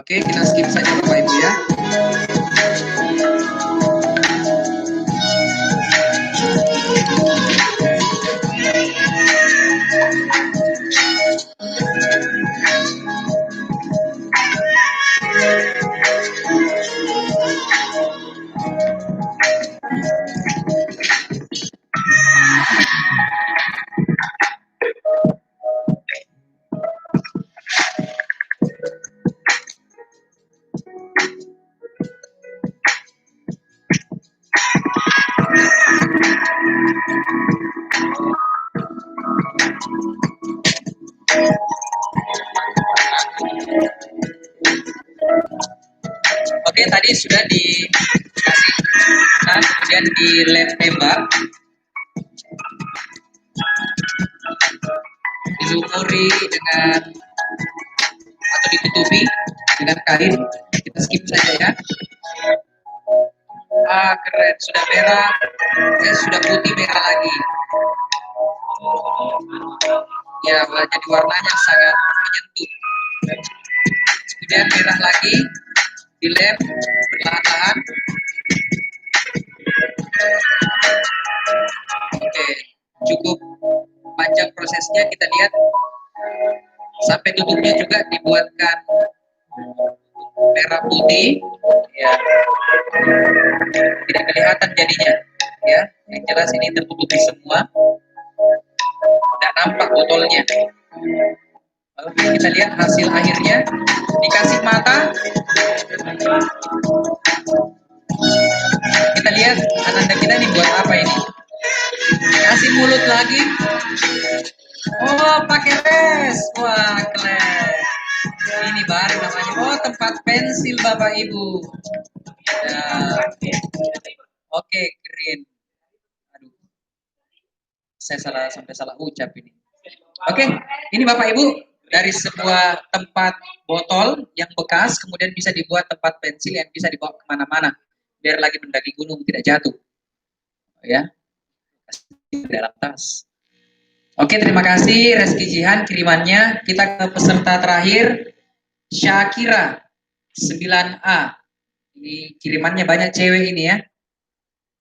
Oke, kita skip saja Bapak Ibu ya. Oke, tadi sudah dikasih, nah, kemudian dilem tembak, dilumuri dengan atau ditutupi dengan kain. Kita skip saja ya. Ah, keren, sudah merah, sudah putih merah lagi. Ya, jadi warnanya sangat menyentuh. Kemudian merah lagi, dilem perlahan-lahan. Oke, cukup panjang prosesnya. Kita lihat sampai tutupnya juga dibuatkan merah putih. Ya, tidak kelihatan jadinya. Ya, yang jelas ini tertutupi semua. Tidak nampak botolnya. Oke, kita lihat hasil akhirnya. Dikasih mata. Kita lihat ananda kita ini buat apa ini? Kasih mulut lagi. Oh, pakai les. Wah, keren. Ini baru namanya. Oh, tempat pensil Bapak Ibu. Ya. Oke, keren. Aduh. Saya sampai salah ucap ini. Oke, ini Bapak Ibu dari sebuah tempat botol yang bekas kemudian bisa dibuat tempat pensil yang bisa dibawa kemana-mana biar lagi mendaki gunung tidak jatuh. Ya. Di dalam tas. Oke, terima kasih Reski Jihan kirimannya. Kita ke peserta terakhir, Syakira 9A. Ini kirimannya banyak cewek ini ya.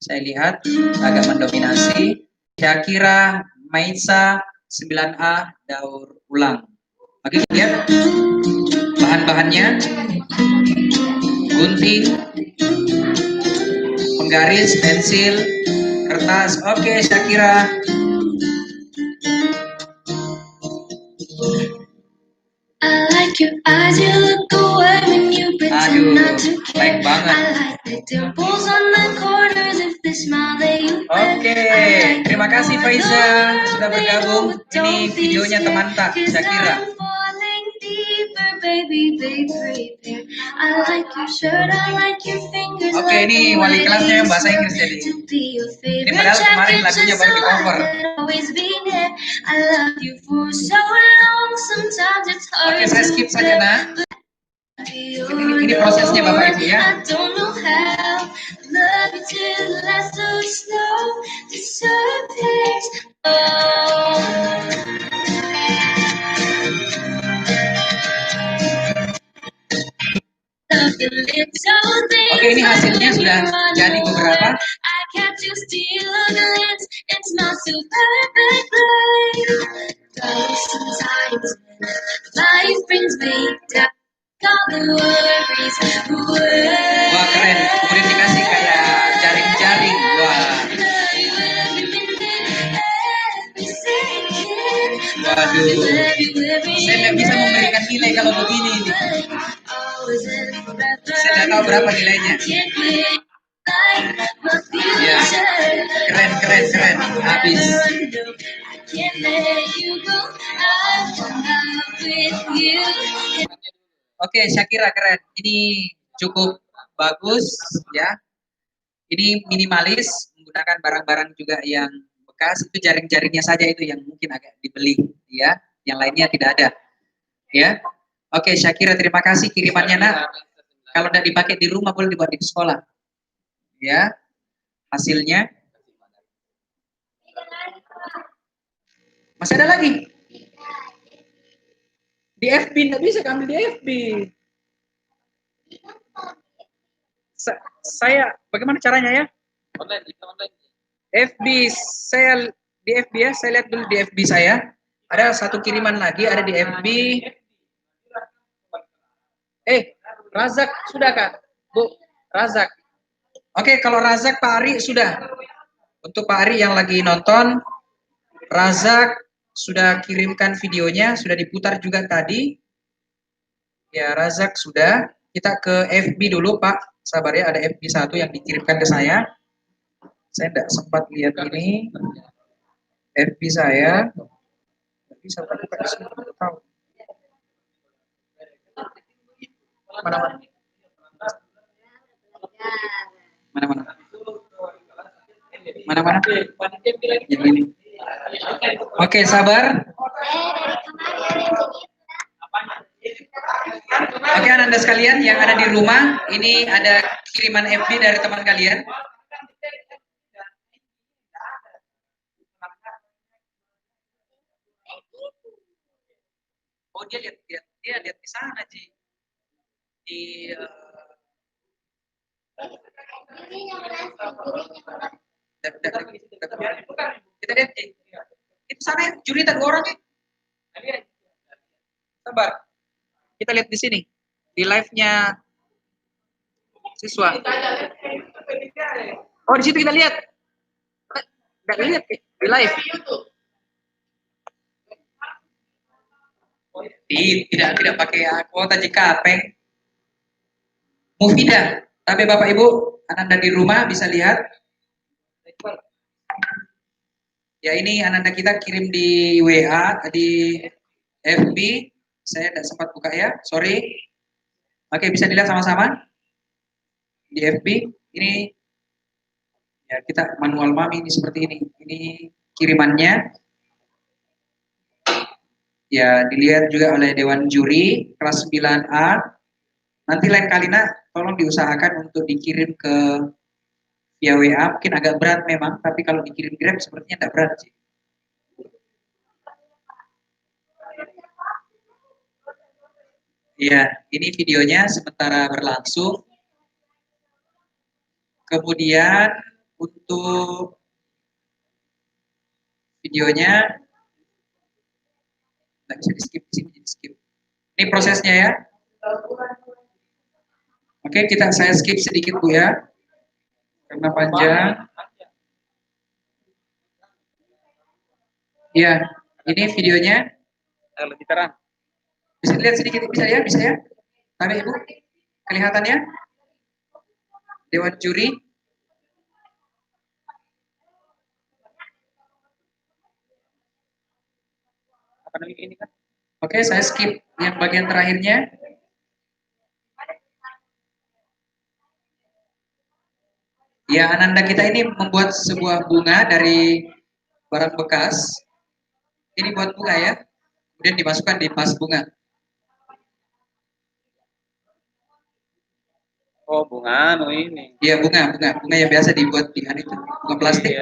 Saya lihat agak mendominasi. Syakira Maisa 9A daur ulang. Oke, lihat bahan-bahannya. Gunting, penggaris, pensil, kertas. Oke, Syakira. I like your eyes, you look away when you pretend not to care. Baik banget. I like the dimples on the corners of the smile that you wear. Oke, terima kasih Faiza sudah bergabung. Ini videonya teman tak Syakira. Oke, ini wali kelasnya yang bahasa Inggris jadi. Ini padahal kemarin lagunya baru di cover. Oke, saya skip saja nah. Ini prosesnya Bapak Ibu ya. the little things Oke, ini hasilnya that sudah make me jadi run beberapa. away. I catch you steal a glance, it smells so perfect. Though sometimes when life brings me down, all the worries away. Wah, keren. Kemudian dikasih kayak jaring-jaring. Wah. Waduh. Saya nggak bisa memberikan nilai kalau begini ini. Saya nggak tahu berapa nilainya. Ya, keren, keren, keren. Habis. Oke, Syakira keren. Ini cukup bagus ya. Ini minimalis, menggunakan barang-barang juga yang bekas. Itu jaring-jaringnya saja itu yang mungkin agak dibeli ya. Yang lainnya tidak ada. Ya. Oke, Syakira terima kasih kirimannya nak. Kalau tidak dipakai di rumah boleh dibuat di sekolah. Ya. Hasilnya masih ada lagi. Di FB nggak bisa kami di FB. Saya bagaimana caranya ya? Online. FB saya di FB ya. Saya lihat dulu di FB saya. Ada satu kiriman lagi ada di FB. Razak sudah Kak? Bu, Razak. Oke, kalau Razak Pak Ari sudah. Untuk Pak Ari yang lagi nonton, Razak sudah kirimkan videonya, sudah diputar juga tadi. Ya, Razak sudah. Kita ke FB dulu, Pak. Sabar ya, ada FB 1 yang dikirimkan ke saya. Saya tidak sempat lihat ini. FB saya. Tidak bisa buka di sini. Tahu. Mana-mana? Mana-mana? Mana-mana? Yang ini. Oke, sabar. Oke, Anda sekalian yang ada di rumah, ini ada kiriman FB dari teman kalian. Oh, dia lihat di sana, Ji. Kita lihat, Ji. Itu sana juri tak 2 orang ya? Sabar. Kita lihat di sini, di live-nya siswa. Oh, di situ kita lihat. Nggak lihat di live. Tidak pakai kuota JKP. Mufidah. Tapi Bapak Ibu, Ananda di rumah bisa lihat. Ya, ini Ananda kita kirim di WA, di FB. Saya tidak sempat buka ya, sorry. Oke, bisa dilihat sama-sama di FB. Ini ya kita manual mami ini seperti ini. Ini kirimannya. Ya, dilihat juga oleh Dewan Juri kelas 9A. Nanti lain kali nak, tolong diusahakan untuk dikirim ke via WA. Mungkin agak berat memang, tapi kalau dikirim Grab sepertinya tidak berat sih. Ya, ini videonya sementara berlangsung. Kemudian untuk videonya nggak bisa di skip. Ini prosesnya ya. Oke, saya skip sedikit Bu ya, karena panjang. Ya, ini videonya. Lebih terang. Bisa lihat sedikit, bisa ya? Tapi Ibu, kelihatannya? Dewan Juri. Apa namanya ini kan? Oke, saya skip yang bagian terakhirnya. Ya, Ananda kita ini membuat sebuah bunga dari barang bekas. Ini buat bunga ya. Kemudian dimasukkan di vas bunga. Oh, bunga ini. Iya, bunga yang biasa dibuat di itu, bunga plastik.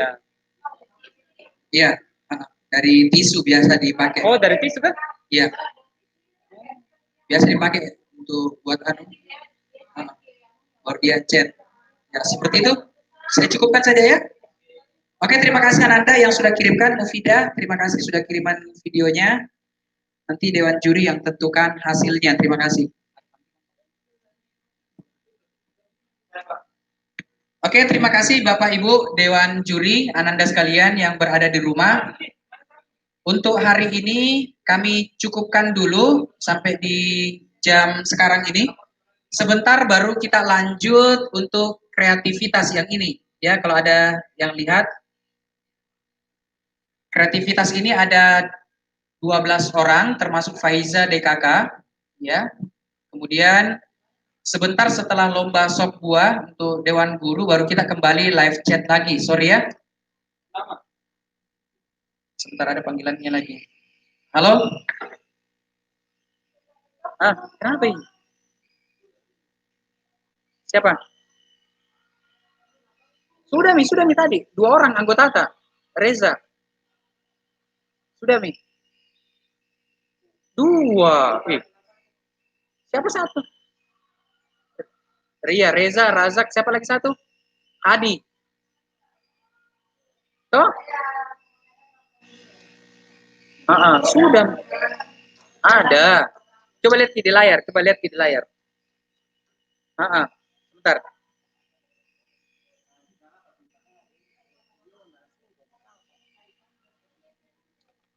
Iya, dari tisu biasa dipakai. Oh, dari tisu kan? Iya. Biasa dipakai untuk buat Gordian Chat. Ya, seperti itu. Saya cukupkan saja ya. Oke, terima kasih Ananda yang sudah kirimkan. Mufida, terima kasih sudah kiriman videonya. Nanti Dewan Juri yang tentukan hasilnya. Terima kasih. Oke, terima kasih Bapak Ibu Dewan Juri, Ananda sekalian yang berada di rumah. Untuk hari ini kami cukupkan dulu sampai di jam sekarang ini. Sebentar baru kita lanjut untuk kreativitas yang ini. Ya, kalau ada yang lihat, kreativitas ini ada 12 orang termasuk Faiza DKK. Ya, kemudian sebentar setelah lomba sop buah untuk Dewan Guru baru kita kembali live chat lagi. Sorry ya. Sebentar ada panggilannya lagi. Halo? Kenapa ini? Siapa? Sudah Mi tadi. 2 orang anggota Kak. Reza. Sudah Mi. 2. Siapa satu? Ria, Reza, Razak, siapa lagi satu? Adi. Toh? Sudah. Ada. Coba lihat di layar, Bentar.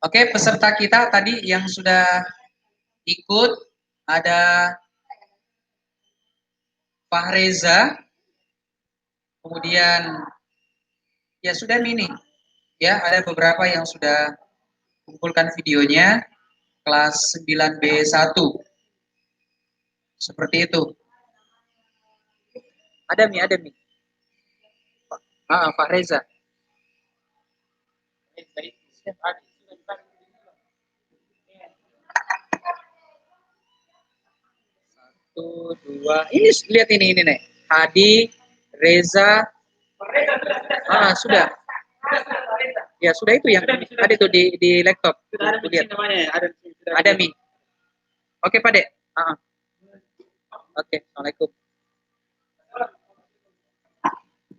Oke, peserta kita tadi yang sudah ikut ada Fahreza, kemudian ya sudah Mini, ya ada beberapa yang sudah kumpulkan videonya kelas 9B1 seperti itu. Ada Mi. Fahreza. Satu, dua. Ini lihat ini nih. Hadi, Reza. Sudah. Ya sudah itu yang ada itu di laptop. Lihat. Ada Mi. Oke Pak Dek. Oke, Assalamualaikum.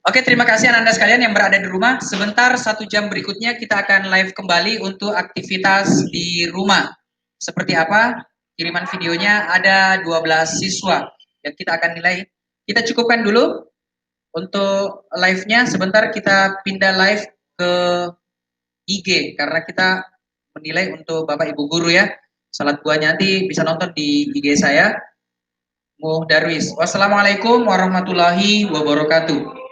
Oke, terima kasih Anda sekalian yang berada di rumah. Sebentar 1 jam berikutnya kita akan live kembali untuk aktivitas di rumah. Seperti apa? Kiriman videonya ada 12 siswa yang kita akan nilai. Kita cukupkan dulu untuk live-nya. Sebentar kita pindah live ke IG karena kita menilai untuk Bapak Ibu guru ya. Salat buahnya nanti bisa nonton di IG saya. Muh Darwis. Wassalamualaikum warahmatullahi wabarakatuh.